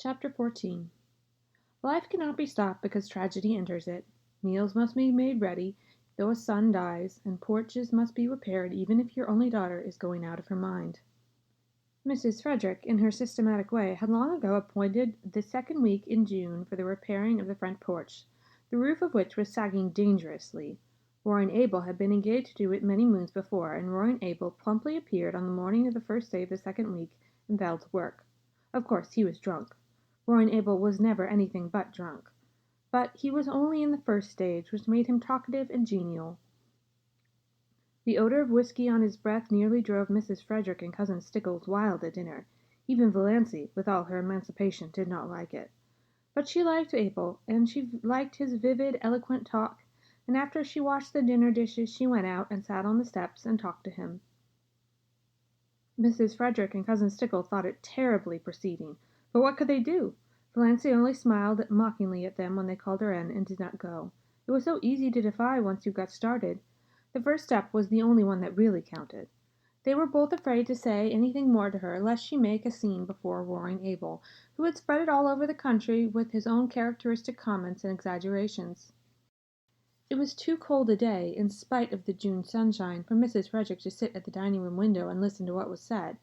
Chapter 14. Life cannot be stopped because tragedy enters it. Meals must be made ready, though a son dies, and porches must be repaired even if your only daughter is going out of her mind. Mrs. Frederick, in her systematic way, had long ago appointed the second week in June for the repairing of the front porch, the roof of which was sagging dangerously. Roaring Abel had been engaged to do it many moons before, and Roaring Abel promptly appeared on the morning of the first day of the second week and fell to work. Of course, he was drunk. Roaring Abel was never anything but drunk. But he was only in the first stage, which made him talkative and genial. The odor of whiskey on his breath nearly drove Mrs. Frederick and Cousin Stickles wild at dinner. Even Valencia, with all her emancipation, did not like it. But she liked Abel, and she liked his vivid, eloquent talk, and after she washed the dinner dishes she went out and sat on the steps and talked to him. Mrs. Frederick and Cousin Stickles thought it terribly proceeding, but what could they do? Valencia only smiled mockingly at them when they called her in and did not go. It was so easy to defy once you got started. The first step was the only one that really counted. They were both afraid to say anything more to her, lest she make a scene before Roaring Abel, who had spread it all over the country with his own characteristic comments and exaggerations. It was too cold a day, in spite of the June sunshine, for Mrs. Frederick to sit at the dining-room window and listen to what was said.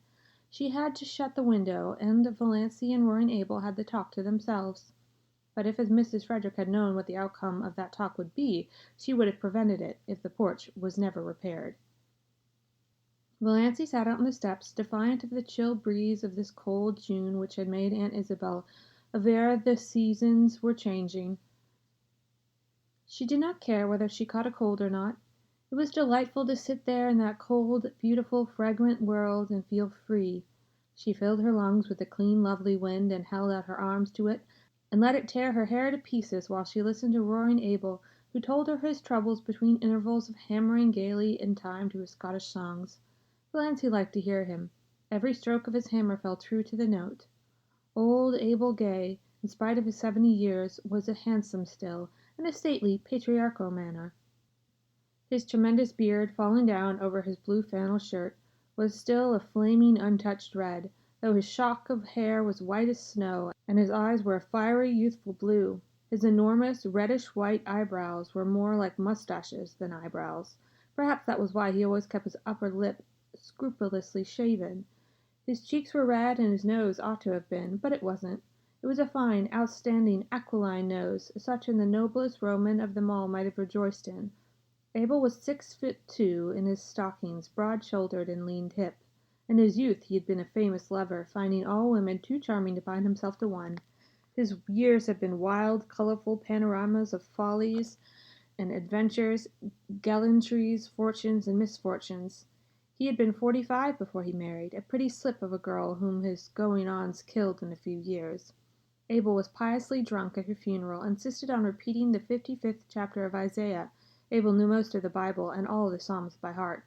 She had to shut the window, and Valencia and Roaring Abel had the talk to themselves. But if Mrs. Frederick had known what the outcome of that talk would be, she would have prevented it if the porch was never repaired. Valencia sat out on the steps, defiant of the chill breeze of this cold June which had made Aunt Isabel aver the seasons were changing. She did not care whether she caught a cold or not. It was delightful to sit there in that cold, beautiful, fragrant world and feel free. She filled her lungs with the clean, lovely wind and held out her arms to it and let it tear her hair to pieces while she listened to Roaring Abel, who told her his troubles between intervals of hammering gaily in time to his Scottish songs. Valencia liked to hear him. Every stroke of his hammer fell true to the note. Old Abel Gay, in spite of his 70 years, was a handsome still, and a stately, patriarchal manner. His tremendous beard, falling down over his blue flannel shirt, was still a flaming, untouched red, though his shock of hair was white as snow, and his eyes were a fiery, youthful blue. His enormous, reddish-white eyebrows were more like mustaches than eyebrows. Perhaps that was why he always kept his upper lip scrupulously shaven. His cheeks were red, and his nose ought to have been, but it wasn't. It was a fine, outstanding, aquiline nose, such as the noblest Roman of them all might have rejoiced in. Abel was 6'2" in his stockings, broad-shouldered and lean-hipped. In his youth he had been a famous lover, finding all women too charming to bind himself to one. His years had been wild, colorful panoramas of follies and adventures, gallantries, fortunes, and misfortunes. He had been 45 before he married, a pretty slip of a girl whom his going-ons killed in a few years. Abel was piously drunk at her funeral, and insisted on repeating the 55th chapter of Isaiah. Abel knew most of the Bible and all the Psalms by heart,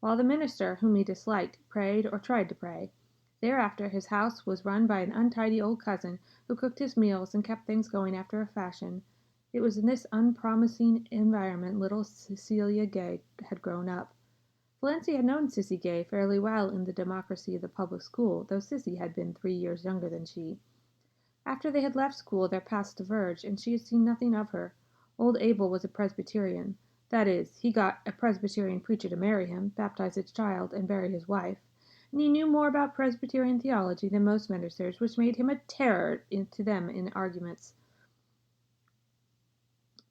while the minister, whom he disliked, prayed or tried to pray. Thereafter his house was run by an untidy old cousin who cooked his meals and kept things going after a fashion. It was in this unpromising environment little Cecilia Gay had grown up. Valencia had known Sissy Gay fairly well in the democracy of the public school, though Sissy had been 3 years younger than she. After they had left school their paths diverged, and she had seen nothing of her. Old Abel was a Presbyterian. That is, he got a Presbyterian preacher to marry him, baptize his child, and bury his wife, and he knew more about Presbyterian theology than most ministers, which made him a terror to them in arguments.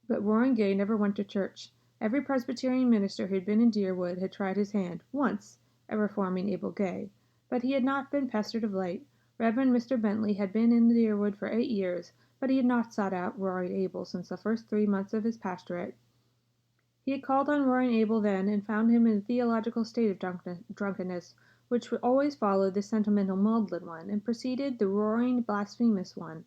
But Roaring Gay never went to church. Every Presbyterian minister who had been in Deerwood had tried his hand, once, at reforming Abel Gay, but he had not been pestered of late. Reverend Mr. Bentley had been in Deerwood for 8 years, but he had not sought out Roaring Abel since the first 3 months of his pastorate. He had called on Roaring Abel then, and found him in a theological state of drunkenness, which always followed the sentimental maudlin one, and preceded the roaring blasphemous one.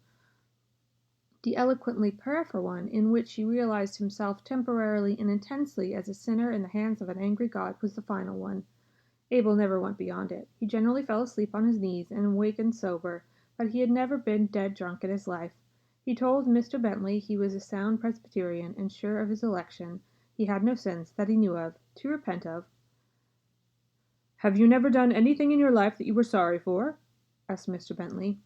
The eloquently prayerful one, in which he realized himself temporarily and intensely as a sinner in the hands of an angry God, was the final one. Abel never went beyond it. He generally fell asleep on his knees and awakened sober, but he had never been dead drunk in his life. He told Mr. Bentley he was a sound Presbyterian and sure of his election. He had no sins, that he knew of, to repent of. "Have you never done anything in your life that you were sorry for?" asked Mr. Bentley.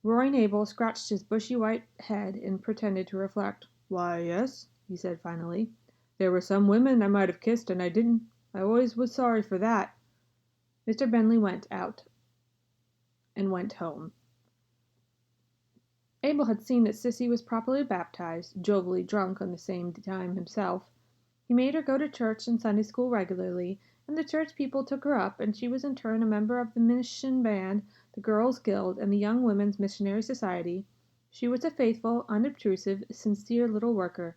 Roy Nabel scratched his bushy white head and pretended to reflect. "Why, yes," he said finally. "There were some women I might have kissed and I didn't. I always was sorry for that." Mr. Bentley went out and went home. Abel had seen that Sissy was properly baptized, jovially drunk on the same time himself. He made her go to church and Sunday school regularly, and the church people took her up, and she was in turn a member of the mission band, the Girls' Guild, and the Young Women's Missionary Society. She was a faithful, unobtrusive, sincere little worker.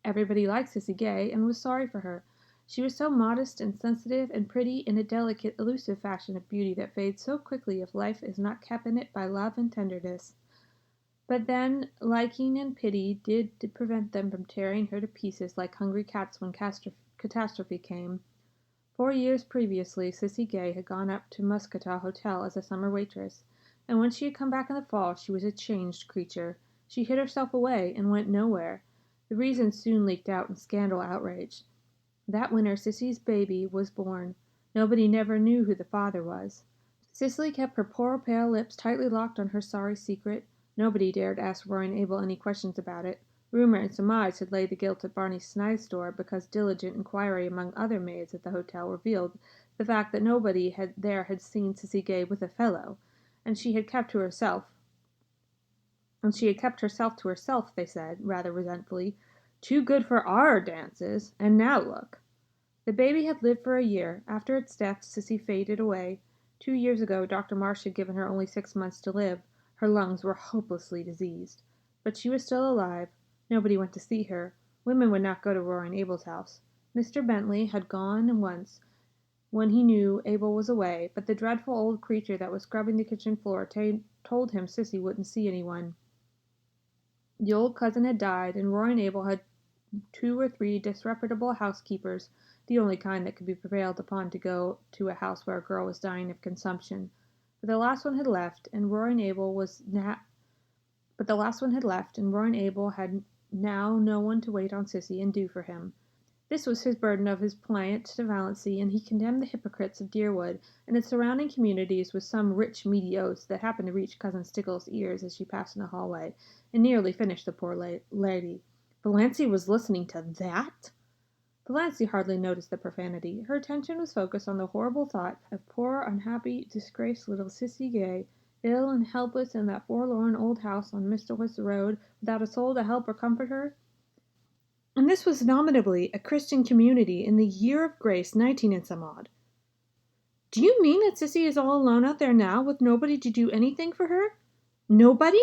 Everybody liked Sissy Gay and was sorry for her. She was so modest and sensitive and pretty in a delicate, elusive fashion of beauty that fades so quickly if life is not kept in it by love and tenderness. But then liking and pity did prevent them from tearing her to pieces like hungry cats when catastrophe came. 4 years previously, Sissy Gay had gone up to Muscatah Hotel as a summer waitress, and when she had come back in the fall she was a changed creature. She hid herself away and went nowhere. The reason soon leaked out in scandal outrage. That winter Sissy's baby was born. Nobody never knew who the father was. Cicely kept her poor pale lips tightly locked on her sorry secret. Nobody dared ask Roy and Abel any questions about it. Rumor and surmise had laid the guilt at Barney Snipe's door because diligent inquiry among other maids at the hotel revealed the fact that nobody had seen Sissy Gay with a fellow, and she had kept herself to herself, they said, rather resentfully. Too good for our dances, and now look. The baby had lived for a year. After its death, Sissy faded away. 2 years ago, Dr. Marsh had given her only 6 months to live. Her lungs were hopelessly diseased. But she was still alive. Nobody went to see her. Women would not go to Roy and Abel's house. Mr. Bentley had gone once when he knew Abel was away, but the dreadful old creature that was scrubbing the kitchen floor told him Sissy wouldn't see anyone. The old cousin had died, and Roy and Abel had 2 or 3 disreputable housekeepers, the only kind that could be prevailed upon to go to a house where a girl was dying of consumption. But the last one had left, and Roy and Abel had now no one to wait on Sissy and do for him. This was his burden of his plaint to Valencia, and he condemned the hypocrites of Deerwood and its surrounding communities with some rich, meaty oaths that happened to reach Cousin Stickle's ears as she passed in the hallway, and nearly finished the poor lady. Valencia was listening to that? Valencia hardly noticed the profanity. Her attention was focused on the horrible thought of poor, unhappy, disgraced little Sissy Gay, ill and helpless in that forlorn old house on Mistletoe Road, without a soul to help or comfort her. And this was nominally a Christian community in the year of grace 19 and some odd. Do you mean that Sissy is all alone out there now, with nobody to do anything for her? Nobody?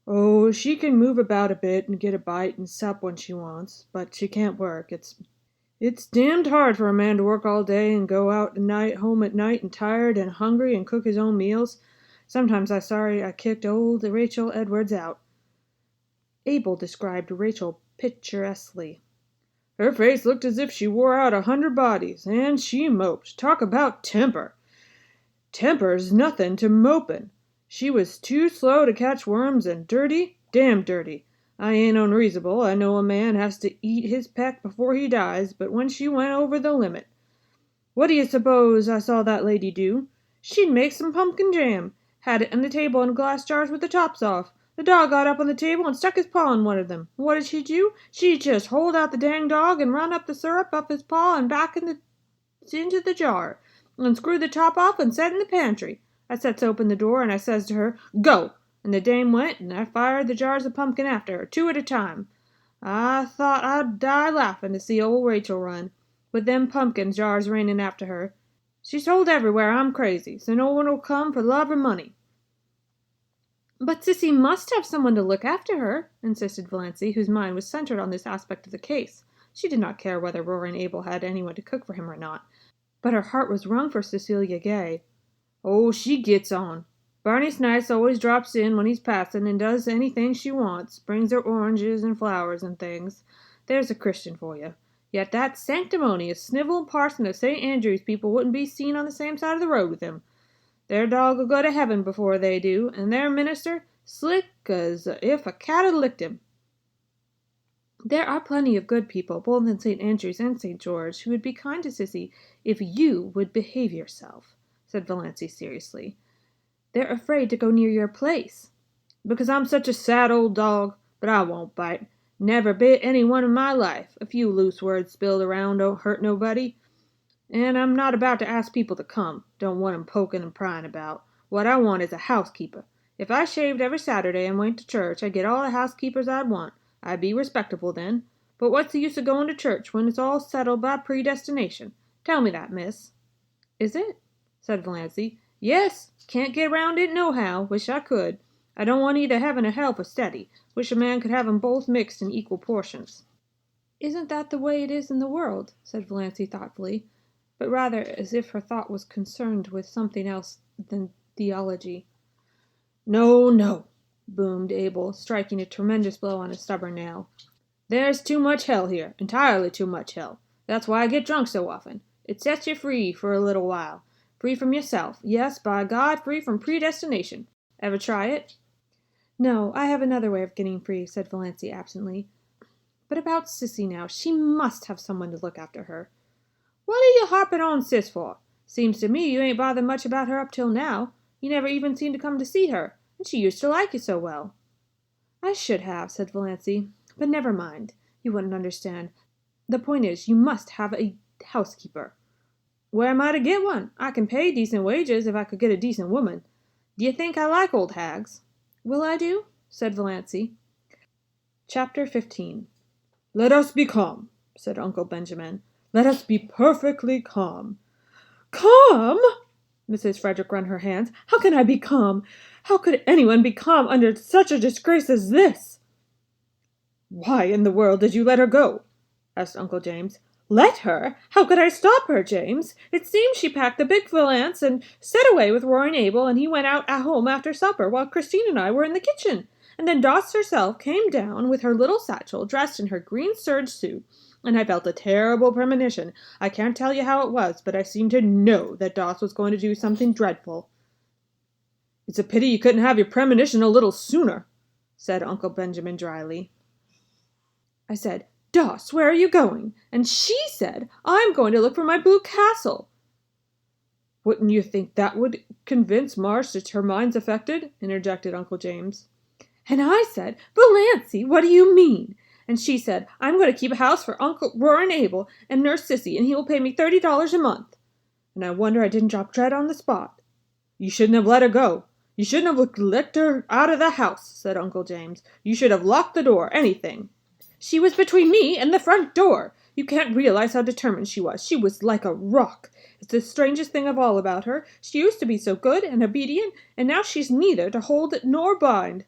Oh, she can move about a bit and get a bite and sup when she wants, but she can't work. It's damned hard for a man to work all day and go out home at night and tired and hungry and cook his own meals. Sometimes I'm sorry I kicked old Rachel Edwards out. Abel described Rachel picturesquely. Her face looked as if she wore out 100 bodies, and she moped. Talk about temper! Temper's nothing to mopin'. She was too slow to catch worms and dirty, damn dirty. I ain't unreasonable. I know a man has to eat his peck before he dies, but when she went over the limit. What do you suppose I saw that lady do? She'd make some pumpkin jam. Had it on the table in glass jars with the tops off. The dog got up on the table and stuck his paw in one of them. What did she do? She just hold out the dang dog and run up the syrup up his paw and back into the jar, and screw the top off and set in the pantry. I sets open the door and I says to her, Go! And the dame went, and I fired the jars of pumpkin after her, 2 at a time. I thought I'd die laughing to see old Rachel run, with them pumpkin jars raining after her. She's told everywhere I'm crazy, so no one will come for love or money. But Sissy must have someone to look after her, insisted Valencia, whose mind was centered on this aspect of the case. She did not care whether Rory and Abel had anyone to cook for him or not, but her heart was wrung for Cecilia Gay. Oh, she gets on. Barney Snipe always drops in when he's passing and does anything she wants, brings her oranges and flowers and things. There's a Christian for you. Yet that sanctimonious, snivel parson of St. Andrew's people wouldn't be seen on the same side of the road with him. Their dog will go to heaven before they do, and their minister, slick as if a cat had licked him. There are plenty of good people, both in St. Andrew's and St. George, who would be kind to Sissy if you would behave yourself, said Valencia seriously. They're afraid to go near your place. Because I'm such a sad old dog, but I won't bite. Never bit anyone in my life. A few loose words spilled around don't hurt nobody. And I'm not about to ask people to come. Don't want 'em poking and prying about. What I want is a housekeeper. If I shaved every Saturday and went to church, I'd get all the housekeepers I'd want. I'd be respectable then. But what's the use of going to church when it's all settled by predestination? Tell me that, miss. Is it? Said Valencia. Yes, can't get round it nohow. Wish I could. I don't want either heaven or hell for steady. Wish a man could have 'em both mixed in equal portions. Isn't that the way it is in the world? Said Valencia thoughtfully, but rather as if her thought was concerned with something else than theology. No, no, boomed Abel, striking a tremendous blow on a stubborn nail. There's too much hell here, entirely too much hell. That's why I get drunk so often. It sets you free for a little while. Free from yourself. Yes, by God, free from predestination. Ever try it? No, I have another way of getting free, said Valencia absently. But about Sissy now, she must have someone to look after her. What are you harping on Sis for? Seems to me you ain't bothered much about her up till now. You never even seemed to come to see her, and she used to like you so well. I should have, said Valencia, but never mind. You wouldn't understand. The point is, you must have a housekeeper. Where am I to get one? I can pay decent wages if I could get a decent woman. Do you think I like old hags? Will I do? Said Valencia. Chapter 15. Let us be calm, said Uncle Benjamin. Let us be perfectly calm. Calm? Mrs. Frederick wrung her hands. How can I be calm? How could anyone be calm under such a disgrace as this? Why in the world did you let her go? Asked Uncle James. Let her? How could I stop her, James? It seems she packed the big valance and set away with Roaring Abel, and he went out at home after supper while Christine and I were in the kitchen. And then Doss herself came down with her little satchel, dressed in her green serge suit, and I felt a terrible premonition. I can't tell you how it was, but I seemed to know that Doss was going to do something dreadful. It's a pity you couldn't have your premonition a little sooner, said Uncle Benjamin dryly. I said, Doss, where are you going? And she said, I'm going to look for my blue castle. Wouldn't you think that would convince Marsh that her mind's affected? Interjected Uncle James. And I said, Valencia, what do you mean? And she said, I'm going to keep a house for Uncle Roaring Abel and Nurse Sissy, and he will pay me $30 a month. And I wonder I didn't drop dead on the spot. You shouldn't have let her go. You shouldn't have licked her out of the house, said Uncle James. You should have locked the door, anything. She was between me and the front door. You can't realize how determined she was. She was like a rock. It's the strangest thing of all about her. She used to be so good and obedient, and now she's neither to hold nor bind.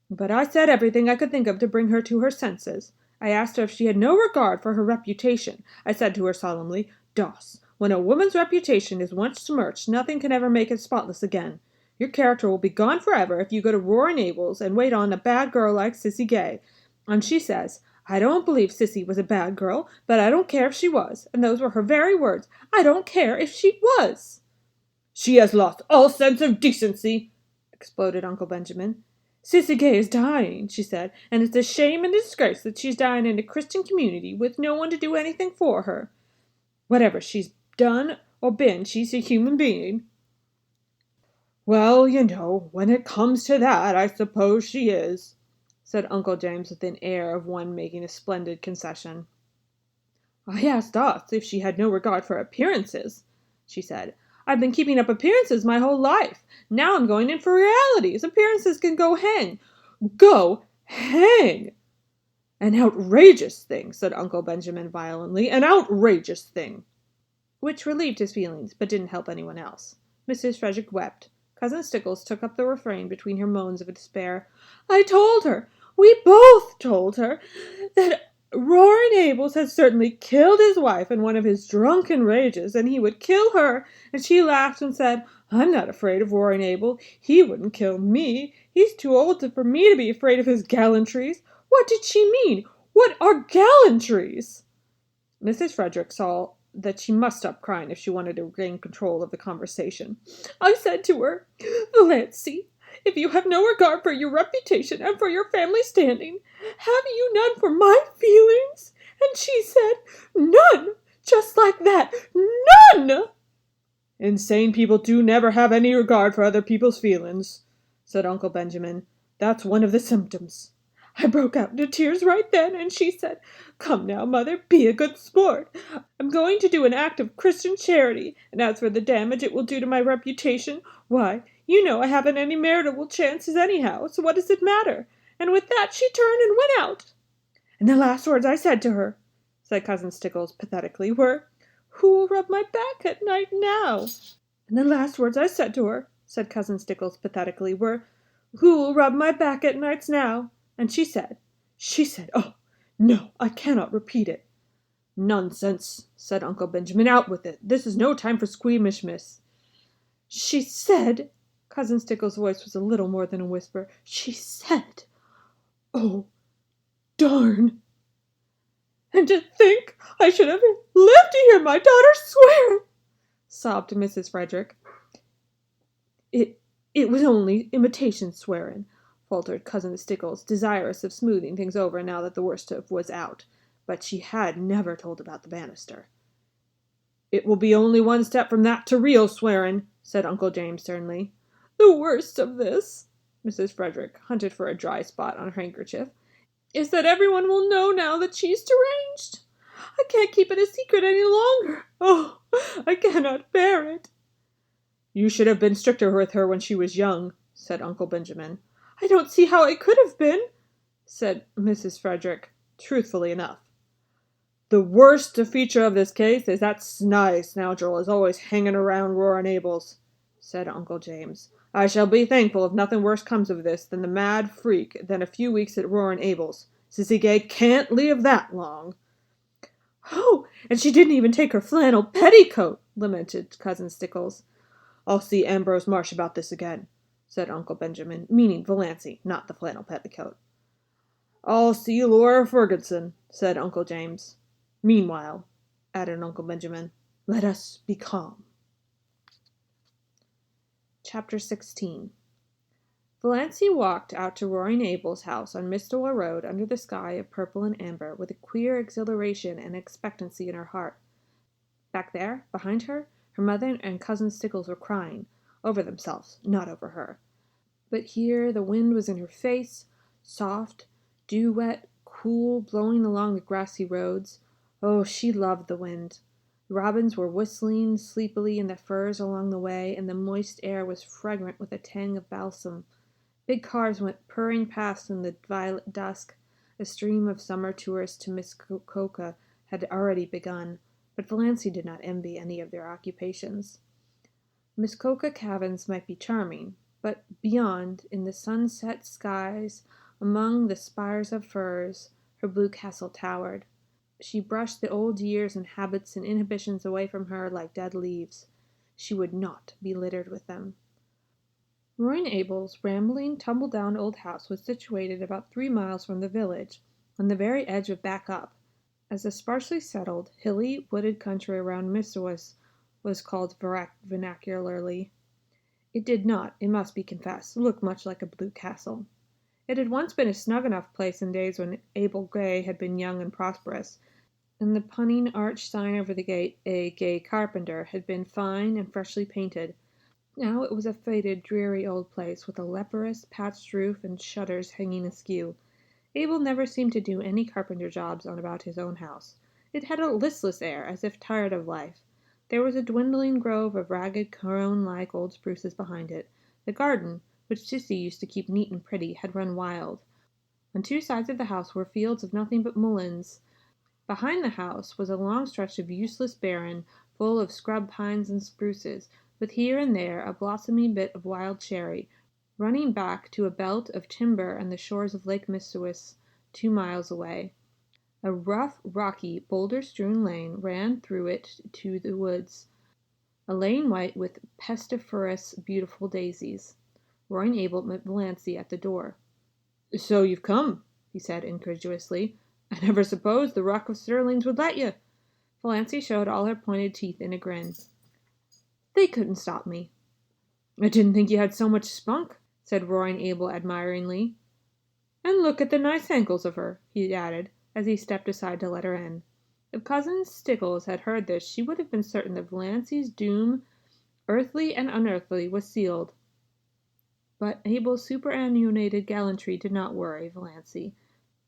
But I said everything I could think of to bring her to her senses. I asked her if she had no regard for her reputation. I said to her solemnly, Doss, when a woman's reputation is once smirched, nothing can ever make it spotless again. Your character will be gone forever if you go to Roaring Abel's and wait on a bad girl like Sissy Gay. And she says, I don't believe Sissy was a bad girl, but I don't care if she was. And those were her very words. I don't care if she was. She has lost all sense of decency, exploded Uncle Benjamin. Sissy Gay is dying, she said, and it's a shame and disgrace that she's dying in a Christian community with no one to do anything for her. Whatever she's done or been, she's a human being. Well, you know, when it comes to that, I suppose she is, said Uncle James with an air of one making a splendid concession. I asked Doss if she had no regard for appearances, she said. I've been keeping up appearances my whole life. Now I'm going in for realities. Appearances can go hang. Go hang! An outrageous thing, said Uncle Benjamin violently. An outrageous thing. Which relieved his feelings, but didn't help anyone else. Mrs. Frederick wept. Cousin Stickles took up the refrain between her moans of despair. I told her, we both told her, that Roaring Abel had certainly killed his wife in one of his drunken rages, and he would kill her. And she laughed and said, I'm not afraid of Roaring Abel. He wouldn't kill me. He's too old for me to be afraid of his gallantries. What did she mean? What are gallantries? Mrs. Frederick saw that she must stop crying if she wanted to regain control of the conversation. I said to her, Valencia, if you have no regard for your reputation and for your family standing, have you none for my feelings? And she said, none, just like that, none! Insane people do never have any regard for other people's feelings, said Uncle Benjamin. That's one of the symptoms. I broke out into tears right then, and she said, Come now, Mother, be a good sport. I'm going to do an act of Christian charity, and as for the damage it will do to my reputation, why, you know I haven't any marital chances anyhow, so what does it matter? And with that she turned and went out. And the last words I said to her, said Cousin Stickles pathetically, were, Who will rub my back at night now? And the last words I said to her, said Cousin Stickles pathetically, were, Who will rub my back at nights now? And she said, oh, no, I cannot repeat it. Nonsense, said Uncle Benjamin, out with it. This is no time for squeamishness. She said, Cousin Stickles' voice was a little more than a whisper, she said, oh, darn. And to think I should have lived to hear my daughter swear, sobbed Mrs. Frederick. It was only imitation swearing, faltered Cousin Stickles, desirous of smoothing things over now that the worst of was out, but she had never told about the banister. It will be only one step from that to real swearing, said Uncle James sternly. The worst of this, Mrs. Frederick hunted for a dry spot on her handkerchief, is that everyone will know now that she's deranged. I can't keep it a secret any longer. Oh, I cannot bear it. You should have been stricter with her when she was young, said Uncle Benjamin. I don't see how I could have been, said Mrs. Frederick, truthfully enough. The worst feature of this case is that snide scoundrel is always hanging around Roaring Abel's, said Uncle James. I shall be thankful if nothing worse comes of this than the mad freak than a few weeks at Roaring Abel's. Sissy Gay can't live that long. Oh, and she didn't even take her flannel petticoat, lamented Cousin Stickles. I'll see Ambrose Marsh about this again, said Uncle Benjamin, meaning Valencia, not the flannel petticoat. I'll see Laura Ferguson, said Uncle James. Meanwhile, added Uncle Benjamin, let us be calm. Chapter 16. Valencia walked out to Roaring Abel's house on Mistowell Road under the sky of purple and amber, with a queer exhilaration and expectancy in her heart. Back there, behind her, her mother and Cousin Stickles were crying, over themselves, not over her. But here the wind was in her face, soft, dew-wet, cool, blowing along the grassy roads. Oh, she loved the wind. The robins were whistling sleepily in the firs along the way, and the moist air was fragrant with a tang of balsam. Big cars went purring past in the violet dusk. A stream of summer tourists to Muskoka had already begun, but Valencia did not envy any of their occupations. Muskoka cabins might be charming, but beyond, in the sunset skies, among the spires of firs, her blue castle towered. She brushed the old years and habits and inhibitions away from her like dead leaves. She would not be littered with them. Roaring Abel's rambling, tumble-down old house was situated about 3 miles from the village, on the very edge of Back Up, as the sparsely settled, hilly, wooded country around Mistowell was called vernacularly. It did not, it must be confessed, look much like a blue castle. It had once been a snug enough place in days when Abel Gray had been young and prosperous, and the punning arched sign over the gate, a gay carpenter, had been fine and freshly painted. Now it was a faded, dreary old place, with a leprous, patched roof and shutters hanging askew. Abel never seemed to do any carpenter jobs on about his own house. It had a listless air, as if tired of life. There was a dwindling grove of ragged, crone-like old spruces behind it. The garden, which Sissy used to keep neat and pretty, had run wild. On 2 sides of the house were fields of nothing but mulleins. Behind the house was a long stretch of useless barren, full of scrub pines and spruces, with here and there a blossoming bit of wild cherry, running back to a belt of timber and the shores of Lake Mistowell 2 miles away. A rough, rocky, boulder-strewn lane ran through it to the woods, a lane white with pestiferous, beautiful daisies. Roaring Abel met Valencia at the door. "So you've come," he said incredulously. "I never supposed the Rock of Sterlings would let you." Valencia showed all her pointed teeth in a grin. "They couldn't stop me." "I didn't think you had so much spunk," said Roaring Abel admiringly. "And look at the nice ankles of her," he added, as he stepped aside to let her in. If Cousin Stickles had heard this, she would have been certain that Valencia's doom Earthly and unearthly was sealed. But Abel's superannuated gallantry did not worry Valencia.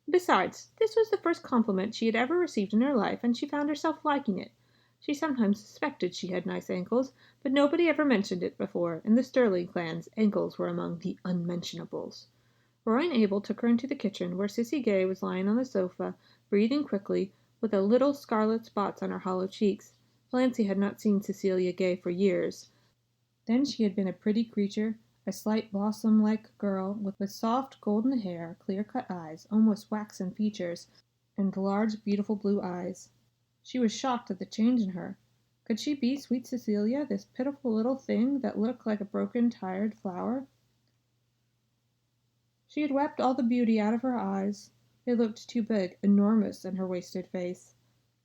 Besides, this was the first compliment she had ever received in her life, and she found herself liking it. She sometimes suspected she had nice ankles, but nobody ever mentioned it before. In the Sterling clans, ankles were among the unmentionables. Roy and Abel took her into the kitchen, where Sissy Gay was lying on the sofa, breathing quickly, with a little scarlet spots on her hollow cheeks. Valencia had not seen Cecilia Gay for years. Then she had been a pretty creature, a slight blossom-like girl with soft golden hair, clear-cut eyes, almost waxen features, and large, beautiful blue eyes. She was shocked at the change in her. Could she be sweet Cecilia, this pitiful little thing that looked like a broken, tired flower? She had wept all the beauty out of her eyes. They looked too big, enormous in her wasted face.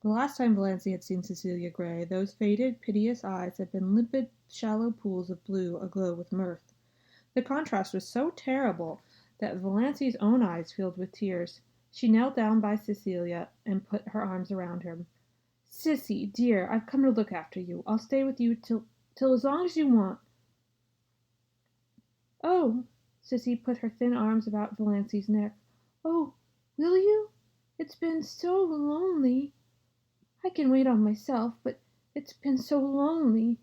The last time Valencia had seen Cecilia Gray, those faded, piteous eyes had been limpid, shallow pools of blue aglow with mirth. The contrast was so terrible that Valencia's own eyes filled with tears. She knelt down by Cecilia and put her arms around her. "Sissy, dear, I've come to look after you. I'll stay with you till as long as you want." "Oh," Sissy put her thin arms about Valencia's neck. "Oh, will you? It's been so lonely. I can wait on myself, but it's been so lonely.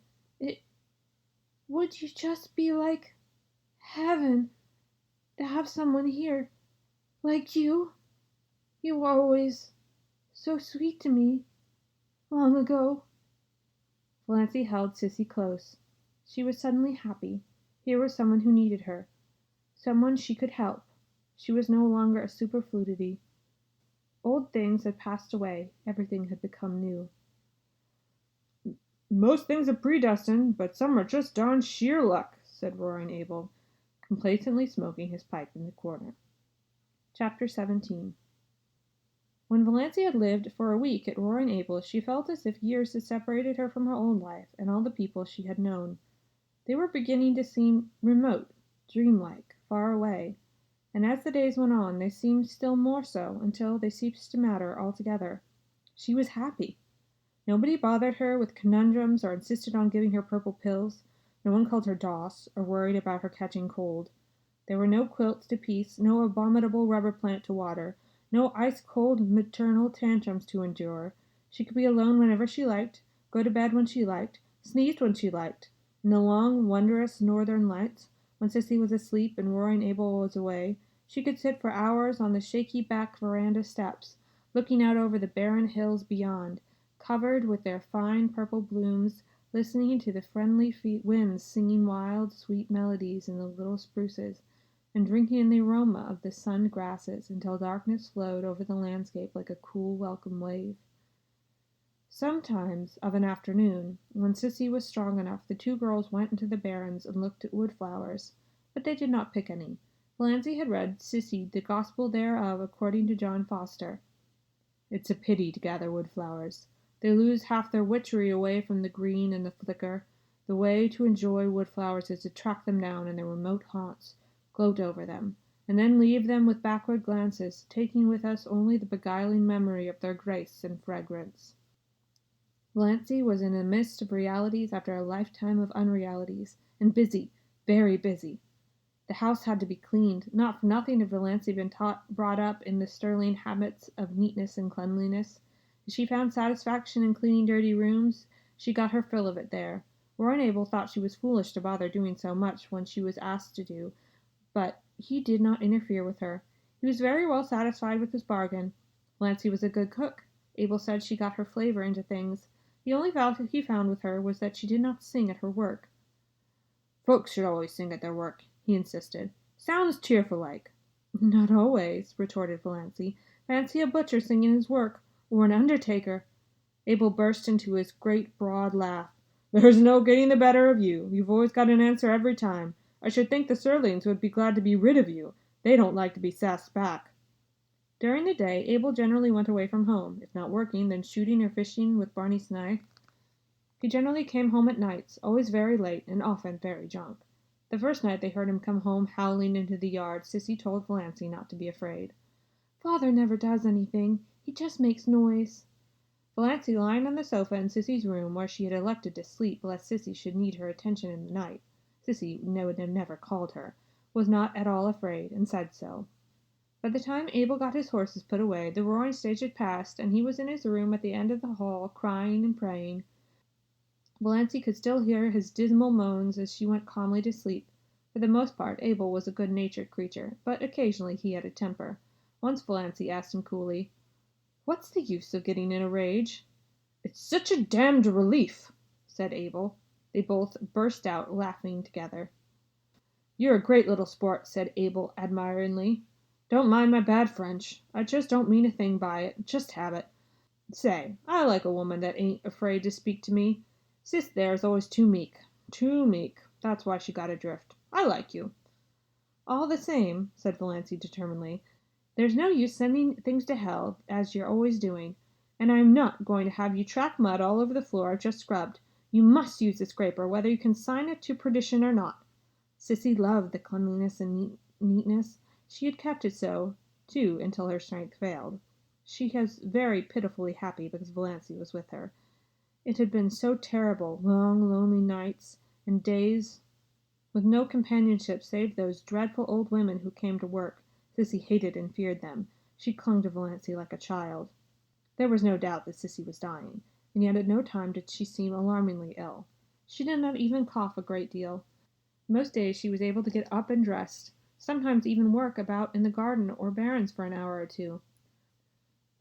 Would you just be like heaven to have someone here like you? You were always so sweet to me long ago." Valencia held Sissy close. She was suddenly happy. Here was someone who needed her, someone she could help. She was no longer a superfluity. Old things had passed away. Everything had become new. "Most things are predestined, but some are just darn sheer luck," said roaring Abel, complacently smoking his pipe in the corner. Chapter 17. When Valencia had lived for a week at Roaring Abel, she felt as if years had separated her from her own life and all the people she had known. They were beginning to seem remote, dreamlike, far away, and as the days went on, they seemed still more so, until they ceased to matter altogether. She was happy. Nobody bothered her with conundrums or insisted on giving her purple pills. No one called her Doss or worried about her catching cold. There were no quilts to piece, no abominable rubber plant to water, no ice-cold maternal tantrums to endure. She could be alone whenever she liked, go to bed when she liked, sneeze when she liked. In the long, wondrous northern lights, when Sissy was asleep and Roaring Abel was away, she could sit for hours on the shaky back veranda steps, looking out over the barren hills beyond, covered with their fine purple blooms, listening to the friendly winds singing wild, sweet melodies in the little spruces, and drinking in the aroma of the sunned grasses until darkness flowed over the landscape like a cool, welcome wave. Sometimes, of an afternoon, when Sissy was strong enough, the two girls went into the barrens and looked at wood flowers, but they did not pick any. Valencia had read Sissy the Gospel thereof according to John Foster. "It's a pity to gather wood flowers. They lose half their witchery away from the green and the flicker. The way to enjoy wood flowers is to track them down in their remote haunts, gloat over them, and then leave them with backward glances, taking with us only the beguiling memory of their grace and fragrance." Valencia was in the midst of realities after a lifetime of unrealities, and busy, very busy. The house had to be cleaned. Not for nothing had Valencia been brought up in the Sterling habits of neatness and cleanliness. If she found satisfaction in cleaning dirty rooms, she got her fill of it there. Roy Abel thought she was foolish to bother doing so much when she was asked to do, but he did not interfere with her. He was very well satisfied with his bargain. Valencia was a good cook. Abel said she got her flavor into things. The only fault he found with her was that she did not sing at her work. "Folks should always sing at their work," he insisted. "Sounds cheerful like." "Not always," retorted Valencia. "Fancy a butcher singing his work, or an undertaker." Abel burst into his great broad laugh. "There's no getting the better of you. You've always got an answer every time. I should think the Sterlings would be glad to be rid of you. They don't like to be sassed back." During the day, Abel generally went away from home, if not working, then shooting or fishing with Barney Snipe. He generally came home at nights, always very late, and often very drunk. The first night they heard him come home howling into the yard, Sissy told Valencia not to be afraid. "Father never does anything. He just makes noise." Valencia lying on the sofa in Sissy's room, where she had elected to sleep lest Sissy should need her attention in the night (Sissy would have never called her), was not at all afraid, and said so. By the time Abel got his horses put away, the roaring stage had passed, and he was in his room at the end of the hall, crying and praying. Valencia could still hear his dismal moans as she went calmly to sleep. For the most part, Abel was a good-natured creature, but occasionally he had a temper. Once Valencia asked him coolly, "What's the use of getting in a rage?" "It's such a damned relief," said Abel. They both burst out laughing together. "You're a great little sport," said Abel admiringly. "Don't mind my bad French. I just don't mean a thing by it. Just habit. Say, I like a woman that ain't afraid to speak to me. Sis there's always too meek. Too meek. That's why she got adrift. I like you." "All the same," said Valencia determinedly, "there's no use sending things to hell, as you're always doing. And I'm not going to have you track mud all over the floor I've just scrubbed. You must use the scraper, whether you consign it to perdition or not." Sissy loved the cleanliness and neatness. She had kept it so, too, until her strength failed. She was very pitifully happy because Valencia was with her. It had been so terrible, long, lonely nights and days with no companionship save those dreadful old women who came to work. Sissy hated and feared them. She clung to Valencia like a child. There was no doubt that Sissy was dying, and yet at no time did she seem alarmingly ill. She did not even cough a great deal. Most days she was able to get up and dressed, sometimes even work about in the garden or barrens for an hour or two.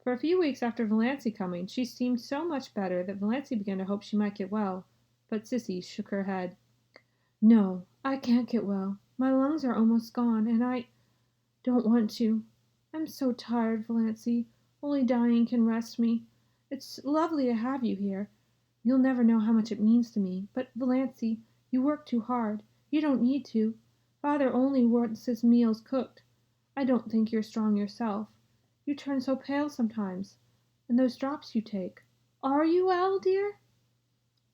For a few weeks after Valencia coming, she seemed so much better that Valencia began to hope she might get well, but Sissy shook her head. "No, I can't get well. My lungs are almost gone, and I don't want to. I'm so tired, Valencia. Only dying can rest me. It's lovely to have you here. You'll never know how much it means to me. But, Valencia, you work too hard. You don't need to. Father only wants his meals cooked. I don't think you're strong yourself. You turn so pale sometimes. And those drops you take. Are you well, dear?"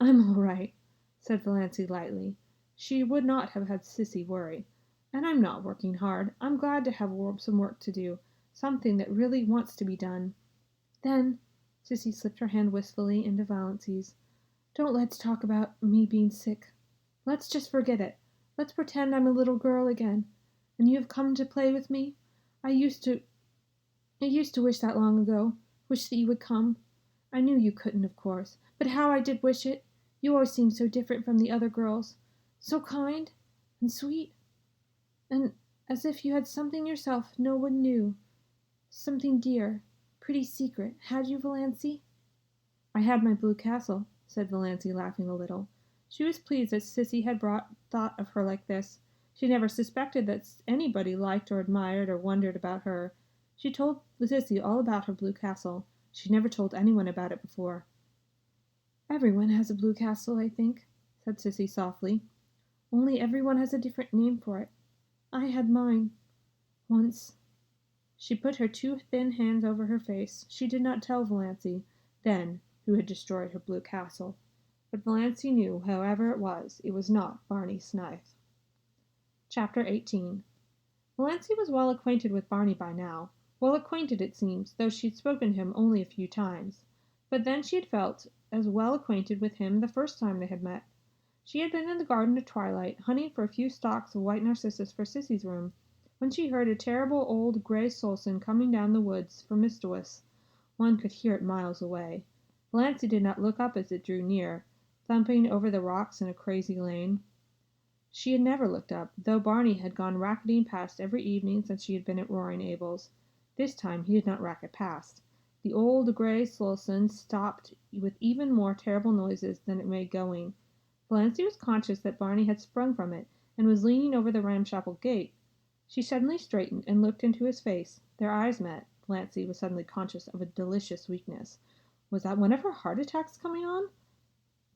"I'm all right," said Valencia lightly. She would not have had Sissy worry. "And I'm not working hard. I'm glad to have some work to do, something that really wants to be done." "Then," Sissy slipped her hand wistfully into Valencia's, "don't let's talk about me being sick. Let's just forget it. Let's pretend I'm a little girl again, and you have come to play with me. I used to wish that long ago, wish that you would come. I knew you couldn't, of course, but how I did wish it. You always seemed so different from the other girls, so kind and sweet, and as if you had something yourself no one knew, something dear, pretty secret, had you, Valencia?" "I had my blue castle," said Valencia, laughing a little. She was pleased that Sissy had thought of her like this. She never suspected that anybody liked or admired or wondered about her. She told Sissy all about her blue castle. She never told anyone about it before. "Everyone has a blue castle, I think," said Sissy softly. "Only everyone has a different name for it. I had mine once." She put her two thin hands over her face. She did not tell Valencia then who had destroyed her blue castle. But Valencia knew, however it was not Barney Snipe. Chapter 18. Valencia was well acquainted with Barney by now. Well acquainted, it seems, though she had spoken to him only a few times. But then she had felt as well acquainted with him the first time they had met. She had been in the garden at twilight, hunting for a few stalks of white narcissus for Sissy's room, when she heard a terrible old gray Sultan coming down the woods from Mistowis. One could hear it miles away. Valencia did not look up as it drew near, thumping over the rocks in a crazy lane. She had never looked up, though Barney had gone racketing past every evening since she had been at Roaring Abel's. This time he did not racket past. The old gray Sultan stopped with even more terrible noises than it made going. Valencia was conscious that Barney had sprung from it, and was leaning over the ramshackle gate. She suddenly straightened and looked into his face. Their eyes met. Valencia was suddenly conscious of a delicious weakness. Was that one of her heart attacks coming on?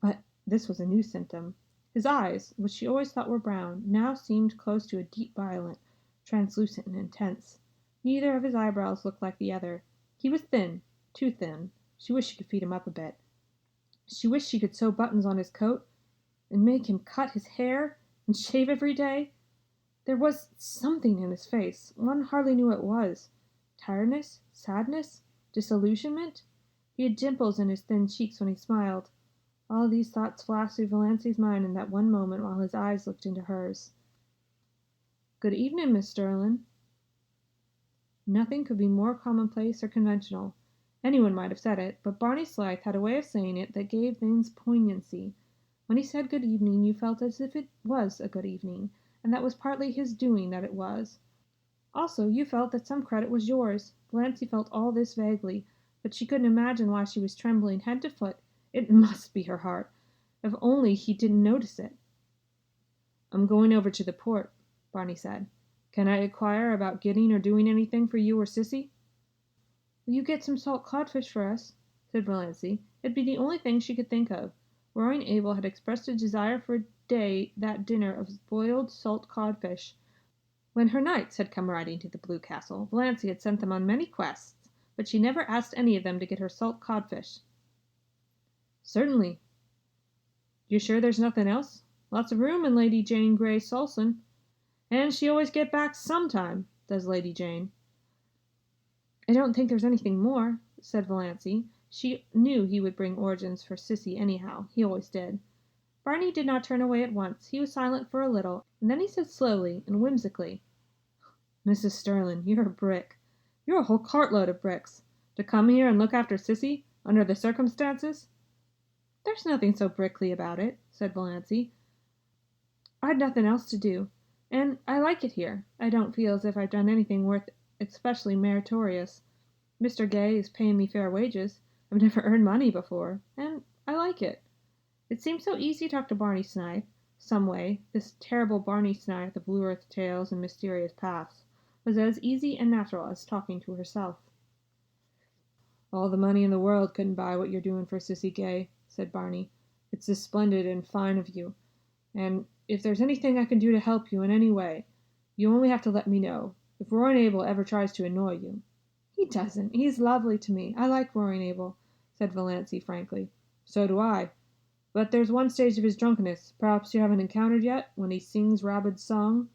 But this was a new symptom. His eyes, which she always thought were brown, now seemed close to a deep violet, translucent and intense. Neither of his eyebrows looked like the other. He was thin, too thin. She wished she could feed him up a bit. She wished she could sew buttons on his coat, and make him cut his hair, and shave every day. There was something in his face. One hardly knew what it was. Tiredness? Sadness? Disillusionment? He had dimples in his thin cheeks when he smiled. All these thoughts flashed through Valancia's mind in that one moment while his eyes looked into hers. "Good evening, Miss Sterling." Nothing could be more commonplace or conventional. Anyone might have said it, but Barney Slythe had a way of saying it that gave things poignancy. When he said good evening, you felt as if it was a good evening, and that was partly his doing that it was. Also, you felt that some credit was yours. Valancy felt all this vaguely, but she couldn't imagine why she was trembling head to foot. It must be her heart. If only he didn't notice it. "I'm going over to the port," Barney said. "Can I inquire about getting or doing anything for you or Sissy?" "Will you get some salt codfish for us?" said Valancy. It'd be the only thing she could think of. Roaring Abel had expressed a desire for that dinner of boiled salt codfish. When her knights had come riding to the Blue Castle, Valancy had sent them on many quests, but she never asked any of them to get her salt codfish. "Certainly. You sure there's nothing else? Lots of room in Lady Jane Grey Sulson. And she always get back sometime, does Lady Jane." "I don't think there's anything more," said Valancy. She knew he would bring origins for Sissy anyhow. He always did. Barney did not turn away at once. He was silent for a little, and then he said slowly and whimsically, "Mrs Sterling, you're a brick. You're a whole cartload of bricks. To come here and look after Sissy, under the circumstances." "There's nothing so brickly about it," said Valancy. "I'd nothing else to do. And I like it here. I don't feel as if I've done anything worth especially meritorious. Mr. Gay is paying me fair wages. I've never earned money before, and I like it." It seemed so easy to talk to Barney Snipe. Some way, this terrible Barney Snipe of lurid tales and mysterious paths was as easy and natural as talking to herself. "All the money in the world couldn't buy what you're doing for Sissy Gay," said Barney. "It's just splendid and fine of you. And if there's anything I can do to help you in any way, you only have to let me know. If Roaring Abel ever tries to annoy you—" "He doesn't. He's lovely to me. I like Roaring Abel," said Valancy frankly. "So do I. But there's one stage of his drunkenness, perhaps you haven't encountered yet, when he sings Rabid's song."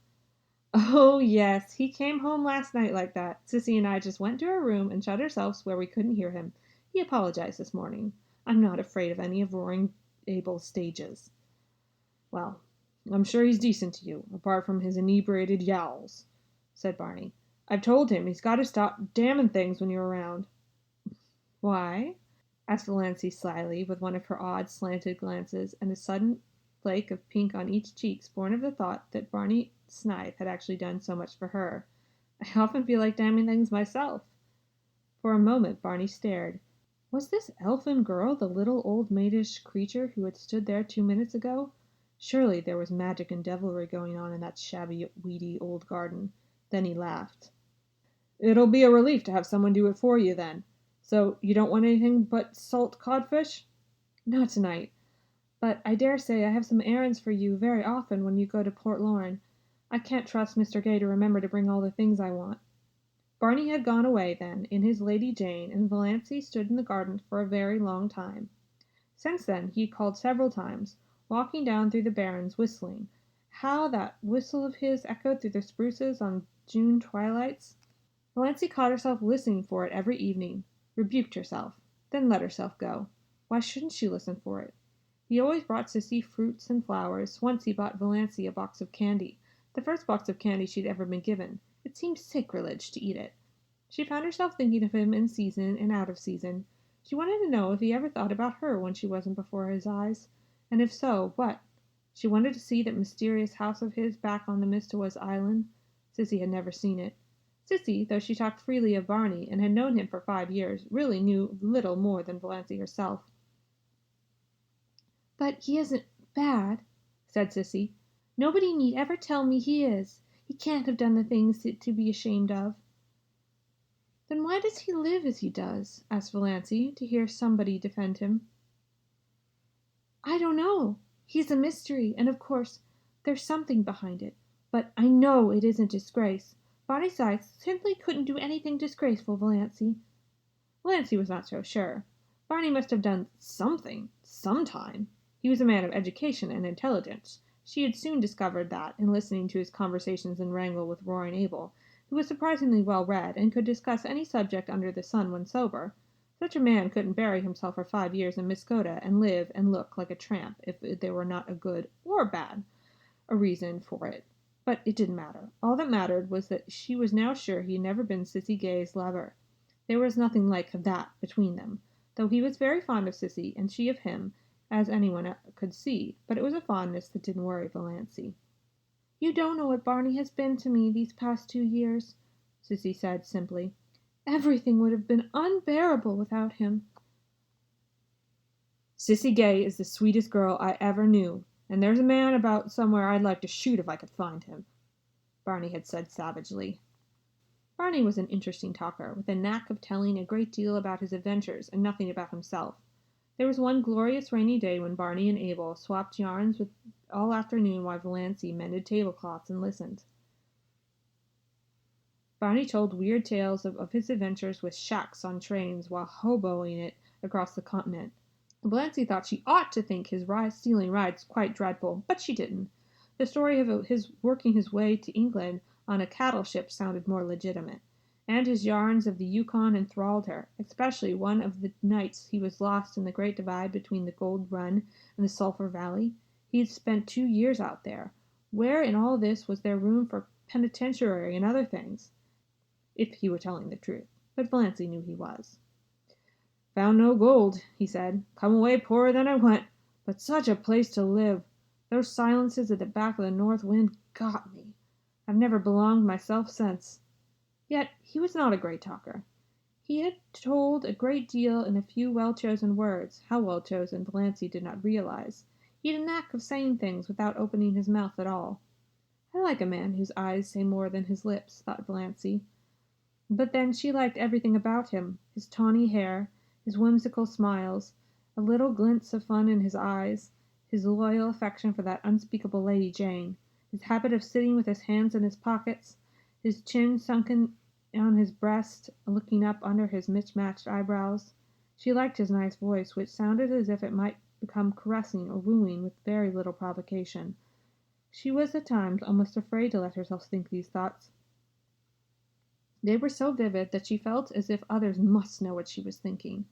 "Oh, yes, he came home last night like that. Sissy and I just went to our room and shut ourselves where we couldn't hear him. He apologized this morning. I'm not afraid of any of Roaring Abel's stages." "Well, I'm sure he's decent to you, apart from his inebriated yowls," said Barney. "I've told him he's got to stop damning things when you're around." "Why?" asked Valancy slyly, with one of her odd slanted glances, and a sudden flake of pink on each cheek, born of the thought that Barney Snipe had actually done so much for her. "I often feel like damning things myself." For a moment Barney stared. Was this elfin girl the little old maidish creature who had stood there 2 minutes ago? Surely there was magic and devilry going on in that shabby, weedy old garden. Then he laughed. "It'll be a relief to have someone do it for you, then. So you don't want anything but salt codfish?" "Not tonight. But I dare say I have some errands for you very often when you go to Port Lorne. I can't trust Mr. Gay to remember to bring all the things I want." Barney had gone away then in his Lady Jane, and Valancy stood in the garden for a very long time. Since then he had called several times, walking down through the barrens whistling. How that whistle of his echoed through the spruces on June twilights! Valancy caught herself listening for it every evening, rebuked herself, then let herself go. Why shouldn't she listen for it? He always brought Sissy fruits and flowers. Once he bought Valancy a box of candy, the first box of candy she'd ever been given. It seemed sacrilege to eat it. She found herself thinking of him in season and out of season. She wanted to know if he ever thought about her when she wasn't before his eyes, and if so, what? She wanted to see that mysterious house of his back on the Mistawaz Island. Sissy had never seen it. Sissy, though she talked freely of Barney and had known him for 5 years, really knew little more than Valancy herself. "But he isn't bad," said Sissy. "Nobody need ever tell me he is. He can't have done the things to be ashamed of." "Then why does he live as he does?" asked Valancy, to hear somebody defend him. "I don't know. He's a mystery, and of course there's something behind it. But I know it isn't disgrace. Barney Scythe simply couldn't do anything disgraceful, Valancy." Valancy was not so sure. Barney must have done something, sometime. He was a man of education and intelligence. She had soon discovered that in listening to his conversations and wrangle with Roaring Abel, who was surprisingly well read and could discuss any subject under the sun when sober. Such a man couldn't bury himself for 5 years in Miscoda and live and look like a tramp if there were not a good or bad a reason for it. But it didn't matter. All that mattered was that she was now sure he had never been Sissy Gay's lover. There was nothing like that between them, though he was very fond of Sissy and she of him, as anyone could see, but it was a fondness that didn't worry Valencia. "You don't know what Barney has been to me these past 2 years," Sissy said simply. "Everything would have been unbearable without him." "Sissy Gay is the sweetest girl I ever knew, and there's a man about somewhere I'd like to shoot if I could find him," Barney had said savagely. Barney was an interesting talker, with a knack of telling a great deal about his adventures and nothing about himself. There was one glorious rainy day when Barney and Abel swapped yarns all afternoon while Valencia mended tablecloths and listened. Barney told weird tales of his adventures with shacks on trains while hoboing it across the continent. Valencia thought she ought to think his stealing rides quite dreadful, but she didn't. The story of his working his way to England on a cattle ship sounded more legitimate, and his yarns of the Yukon enthralled her, especially one of the nights he was lost in the Great Divide between the Gold Run and the Sulphur Valley. He had spent 2 years out there. Where in all this was there room for penitentiary and other things? If he were telling the truth, but Valencia knew he was. "Found no gold," he said. "Come away poorer than I went, but such a place to live. Those silences at the back of the north wind got me. I've never belonged myself since." Yet he was not a great talker. He had told a great deal in a few well-chosen words, how well chosen Valencia did not realize. He had a knack of saying things without opening his mouth at all. "I like a man whose eyes say more than his lips," thought Valencia. But then she liked everything about him, his tawny hair, his whimsical smiles, a little glints of fun in his eyes, his loyal affection for that unspeakable Lady Jane, his habit of sitting with his hands in his pockets, his chin sunken on his breast, looking up under his mismatched eyebrows. She liked his nice voice, which sounded as if it might become caressing or wooing with very little provocation. She was at times almost afraid to let herself think these thoughts. They were so vivid that she felt as if others must know what she was thinking.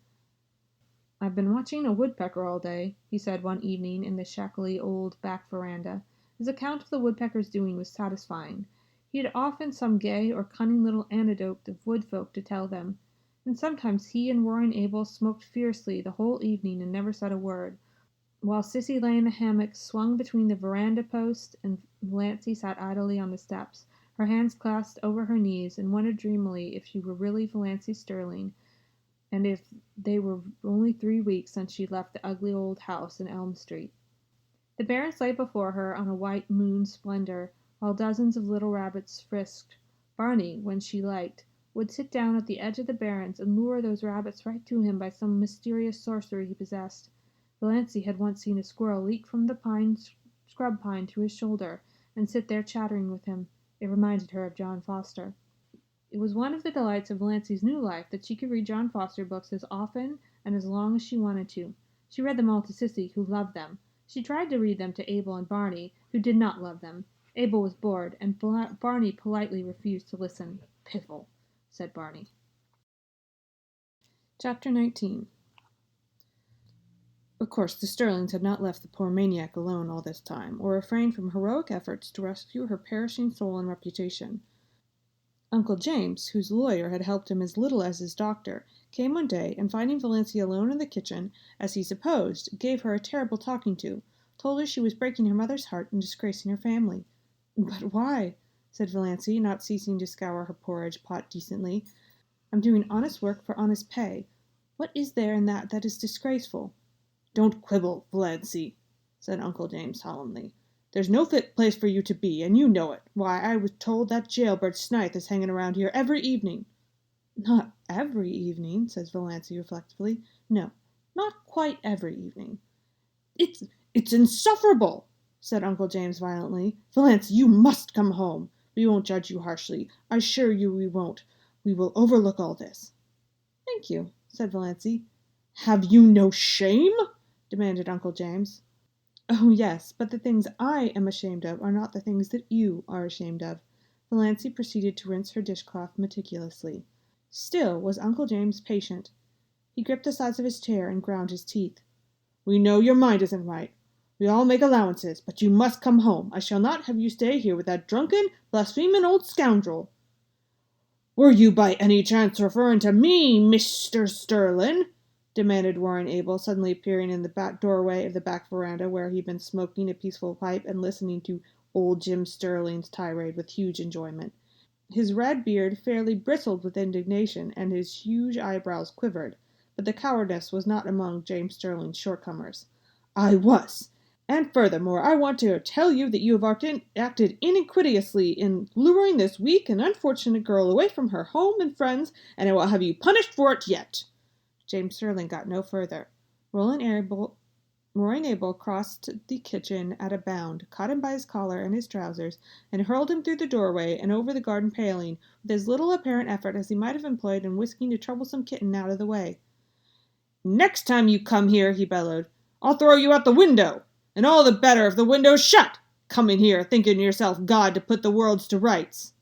"I've been watching a woodpecker all day," he said one evening in the shackly old back veranda. His account of the woodpecker's doing was satisfying. He had often some gay or cunning little anecdote of woodfolk to tell them, and sometimes he and roaring Abel smoked fiercely the whole evening and never said a word, while Sissy lay in the hammock swung between the veranda post and Valencia sat idly on the steps, her hands clasped over her knees, and wondered dreamily if she were really Valencia Sterling, and if they were only 3 weeks since she left the ugly old house in Elm Street. The barrens lay before her on a white moon splendor, while dozens of little rabbits frisked. Barney, when she liked, would sit down at the edge of the barrens and lure those rabbits right to him by some mysterious sorcery he possessed. Valencia had once seen a squirrel leap from the scrub pine to his shoulder and sit there chattering with him. It reminded her of John Foster. It was one of the delights of Valencia's new life that she could read John Foster books as often and as long as she wanted to. She read them all to Sissy, who loved them. She tried to read them to Abel and Barney, who did not love them. Abel was bored, and Barney politely refused to listen. "Piffle," said Barney. Chapter 19. Of course, the Sterlings had not left the poor maniac alone all this time, or refrained from heroic efforts to rescue her perishing soul and reputation. Uncle James, whose lawyer had helped him as little as his doctor, came one day, and finding Valencia alone in the kitchen, as he supposed, gave her a terrible talking to, told her she was breaking her mother's heart and disgracing her family. "But why?" said Valencia, not ceasing to scour her porridge pot decently. "I'm doing honest work for honest pay. What is there in that is disgraceful?" "Don't quibble, Valencia," said Uncle James solemnly. "There's no fit place for you to be, and you know it. Why, I was told that jailbird Snipe is hanging around here every evening." "Not every evening," says Valencia reflectively. "No, not quite every evening." It's insufferable," said Uncle James violently. "Valencia, you must come home. We won't judge you harshly. I assure you we won't. We will overlook all this." "Thank you," said Valencia. "Have you no shame?" demanded Uncle James. "Oh, yes, but the things I am ashamed of are not the things that you are ashamed of." Valencia proceeded to rinse her dishcloth meticulously. Still was Uncle James patient. He gripped the sides of his chair and ground his teeth. "We know your mind isn't right. We all make allowances, but you must come home. I shall not have you stay here with that drunken, blaspheming old scoundrel." "Were you by any chance referring to me, Mr. Sterling?" demanded Warren Abel, suddenly appearing in the back doorway of the back veranda where he had been smoking a peaceful pipe and listening to old Jim Sterling's tirade with huge enjoyment. His red beard fairly bristled with indignation, and his huge eyebrows quivered, but the cowardice was not among James Sterling's shortcomers. "I was. And furthermore, I want to tell you that you have acted iniquitously in luring this weak and unfortunate girl away from her home and friends, and I will have you punished for it yet." James Sterling got no further. Roland Abel crossed the kitchen at a bound, caught him by his collar and his trousers, and hurled him through the doorway and over the garden paling with as little apparent effort as he might have employed in whisking a troublesome kitten out of the way. "Next time you come here," he bellowed, "I'll throw you out the window, and all the better if the window's shut. Coming here thinking yourself God to put the worlds to rights."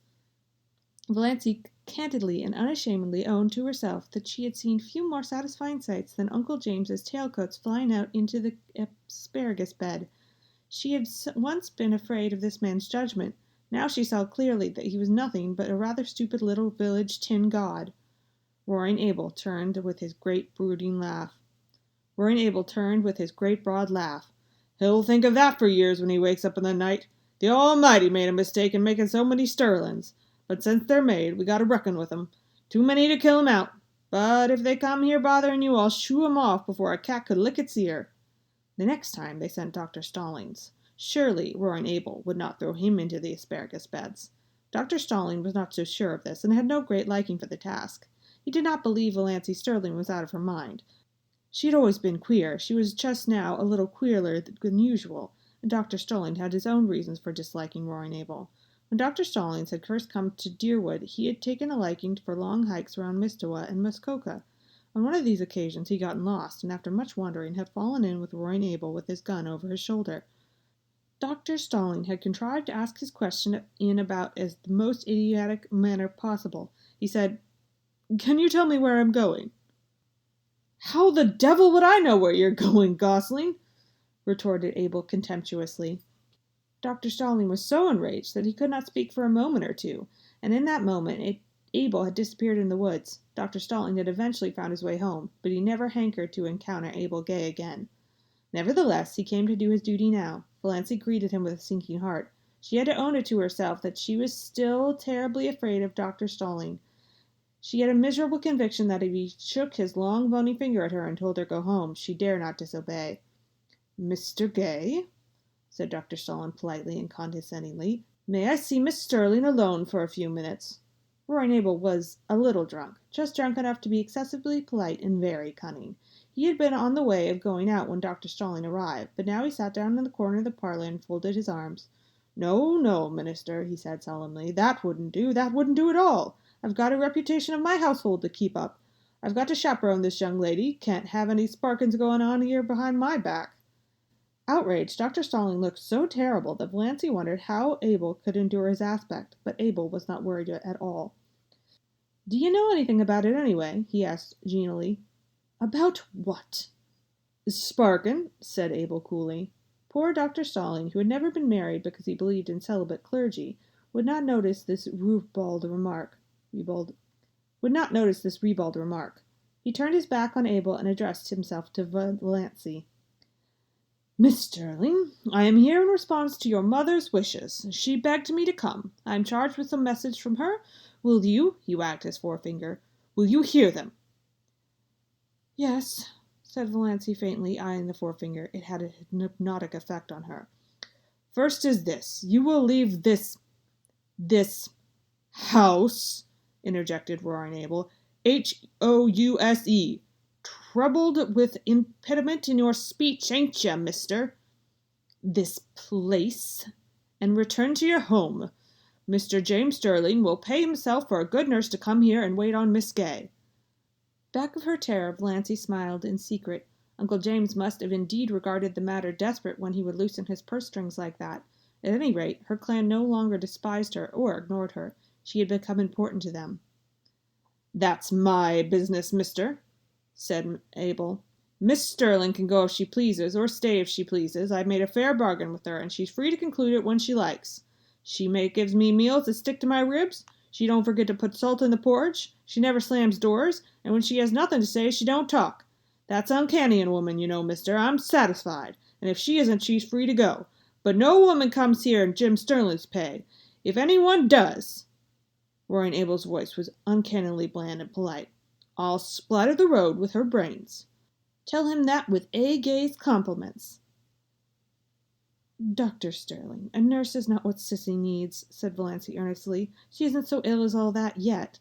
Valencia candidly and unashamedly owned to herself that she had seen few more satisfying sights than Uncle James's tailcoats flying out into the asparagus bed. She had once been afraid of this man's judgment. Now she saw clearly that he was nothing but a rather stupid little village tin god. Roaring Abel turned with his great broad laugh. "He'll think of that for years when he wakes up in the night. The Almighty made a mistake in making so many Sterlings. But since they're made, we gotta reckon with 'em. Too many to kill 'em out. But if they come here bothering you, I'll shoo 'em off before a cat could lick its ear." The next time they sent Dr Stalin. Surely Roaring Abel would not throw him into the asparagus beds. Dr Stalin was not so sure of this, and had no great liking for the task. He did not believe Valencia Sterling was out of her mind. She had always been queer. She was just now a little queerer than usual, and Dr Stalin had his own reasons for disliking Roaring Abel. When Dr Stalin had first come to Deerwood, he had taken a liking for long hikes around Mistowa and Muskoka. On one of these occasions he gotten lost, and after much wandering had fallen in with Roaring Abel with his gun over his shoulder. Dr Stalin had contrived to ask his question in about as the most idiotic manner possible. He said, "Can you tell me where I'm going?" "How the devil would I know where you're going, Gosling?" retorted Abel contemptuously. Dr Stalin was so enraged that he could not speak for a moment or two, and in that moment Abel had disappeared in the woods. Dr Stalin had eventually found his way home, but he never hankered to encounter Abel Gay again. Nevertheless, he came to do his duty now. Valencia greeted him with a sinking heart. She had to own it to herself that she was still terribly afraid of Dr Stalin. She had a miserable conviction that if he shook his long bony finger at her and told her go home, she dare not disobey. "Mr. Gay," said Dr Stalin politely and condescendingly, "may I see Miss Sterling alone for a few minutes?" Roaring Abel was a little drunk, just drunk enough to be excessively polite and very cunning. He had been on the way of going out when Dr Stalin arrived, but now he sat down in the corner of the parlor and folded his arms. "No, no, Minister," he said solemnly, "that wouldn't do at all. I've got a reputation of my household to keep up. I've got to chaperone this young lady. Can't have any sparkins going on here behind my back." Outraged, Dr Stalin looked so terrible that Valencia wondered how Abel could endure his aspect, but Abel was not worried at all. "Do you know anything about it anyway?" he asked genially. "About what?" "Sparkin," said Abel coolly. Poor Dr Stalin, who had never been married because he believed in celibate clergy, would not notice this ribald remark. He turned his back on Abel and addressed himself to Valencia. "Miss Sterling, I am here in response to your mother's wishes. She begged me to come. I am charged with some message from her. Will you," he wagged his forefinger, "will you hear them?" "Yes," said Valencia faintly, eyeing the forefinger. It had a hypnotic effect on her. "First is this. You will leave this house," interjected Roaring Abel. "House. Troubled with impediment in your speech, ain't ya, mister?" "This place," "and return to your home. Mr. James Sterling will pay himself for a good nurse to come here and wait on Miss Gay." Back of her terror, Valencia smiled in secret. Uncle James must have indeed regarded the matter desperate when he would loosen his purse strings like that. At any rate, her clan no longer despised her or ignored her. She had become important to them. "That's my business, mister." said Abel. Miss Sterling can go if she pleases, or stay if she pleases. I've made a fair bargain with her, and she's free to conclude it when she likes. She gives me meals that stick to my ribs. She don't forget to put salt in the porridge. She never slams doors, and when she has nothing to say, she don't talk. That's uncanny in a woman, you know, mister. I'm satisfied, and if she isn't, she's free to go. But no woman comes here in Jim Sterling's pay. If anyone does, Roaring Abel's voice was uncannily bland and polite, I'll splatter the road with her brains. Tell him that with A-Gay's compliments. Dr. Stalin, a nurse is not what Sissy needs, said Valencia earnestly. She isn't so ill as all that yet.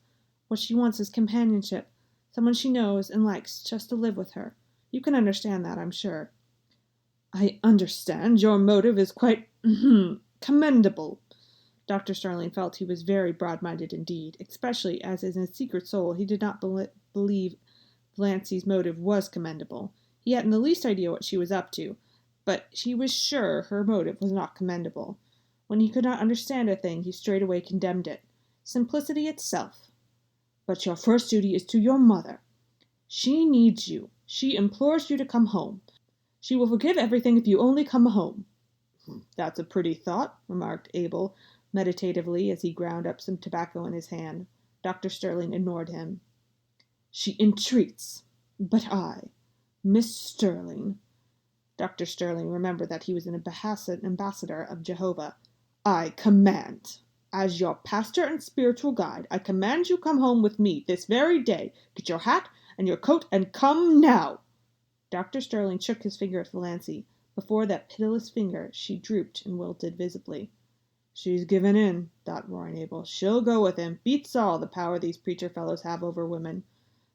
What she wants is companionship, someone she knows and likes just to live with her. You can understand that, I'm sure. I understand. Your motive is quite commendable. Dr. Stalin felt he was very broad-minded indeed, especially as in his secret soul he did not believe Valencia's motive was commendable. He hadn't the least idea what she was up to, but he was sure her motive was not commendable. When he could not understand a thing, he straightway condemned it. Simplicity itself. But your first duty is to your mother. She needs you. She implores you to come home. She will forgive everything if you only come home. That's a pretty thought, remarked Abel meditatively as he ground up some tobacco in his hand. Dr. Stalin ignored him. She entreats, but I, Miss Sterling. Dr. Stalin remembered that he was an ambassador of Jehovah. I command. As your pastor and spiritual guide, I command you come home with me this very day. Get your hat and your coat and come now. Dr. Stalin shook his finger at Valencia. Before that pitiless finger, she drooped and wilted visibly. She's given in, thought Roaring Abel. She'll go with him. Beats all the power these preacher fellows have over women.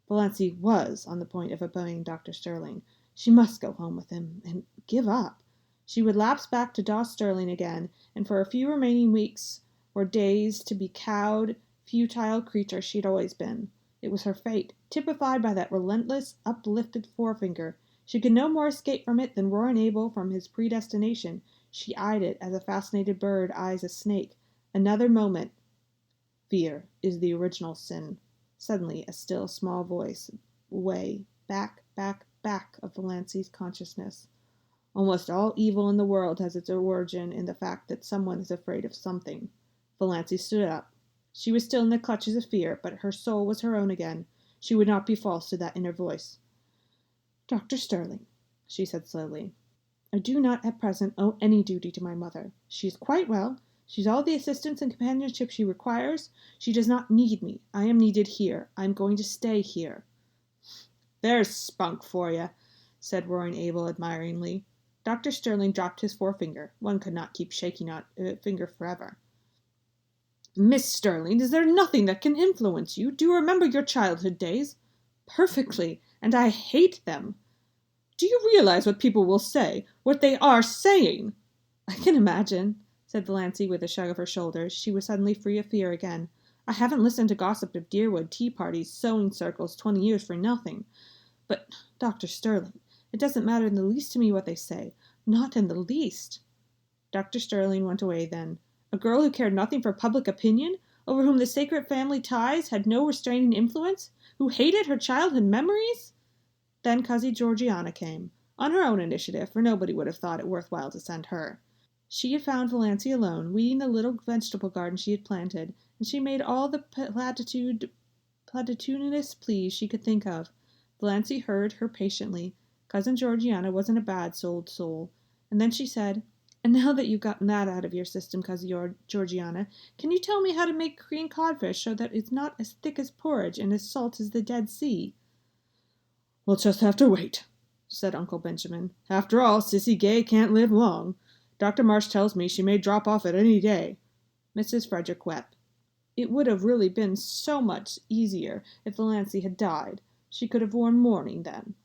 Valencia was on the point of obeying Dr. Stalin. She must go home with him and give up. She would lapse back to Dr. Stalin again, and for a few remaining weeks or days to be cowed, futile creature she had always been. It was her fate, typified by that relentless, uplifted forefinger. She could no more escape from it than Roaring Abel from his predestination. She eyed it as a fascinated bird eyes a snake. Another moment. Fear is the original sin. Suddenly, a still, small voice, way back of Valencia's consciousness. Almost all evil in the world has its origin in the fact that someone is afraid of something. Valencia stood up. She was still in the clutches of fear, but her soul was her own again. She would not be false to that inner voice. Dr. Stalin, she said slowly, I do not at present owe any duty to my mother. She is quite well. She's all the assistance and companionship she requires. She does not need me. I am needed here. I am going to stay here. There's spunk for you, said Roaring Abel admiringly. Dr. Stalin dropped his forefinger. One could not keep shaking a finger forever. Miss Sterling, is there nothing that can influence you? Do you remember your childhood days? Perfectly, and I hate them. Do you realize what people will say, what they are saying? I can imagine, said Valencia with a shrug of her shoulders. She was suddenly free of fear again. I haven't listened to gossip of Deerwood tea parties, sewing circles, 20 years for nothing. But, Dr. Stalin, it doesn't matter in the least to me what they say. Not in the least. Dr. Stalin went away then. A girl who cared nothing for public opinion, over whom the sacred family ties had no restraining influence, who hated her childhood memories? Then Cousin Georgiana came, on her own initiative, for nobody would have thought it worthwhile to send her. She had found Valencia alone, weeding the little vegetable garden she had planted, and she made all the platitudinous pleas she could think of. Valencia heard her patiently. Cousin Georgiana wasn't a bad-souled soul. And then she said, And now that you've gotten that out of your system, Cousin Georgiana, can you tell me how to make green codfish so that it's not as thick as porridge and as salt as the Dead Sea? We'll just have to wait, said Uncle Benjamin. After all, Sissy Gay can't live long. Dr. Marsh tells me she may drop off at any day. Mrs. Frederick wept. It would have really been so much easier if Valencia had died. She could have worn mourning then.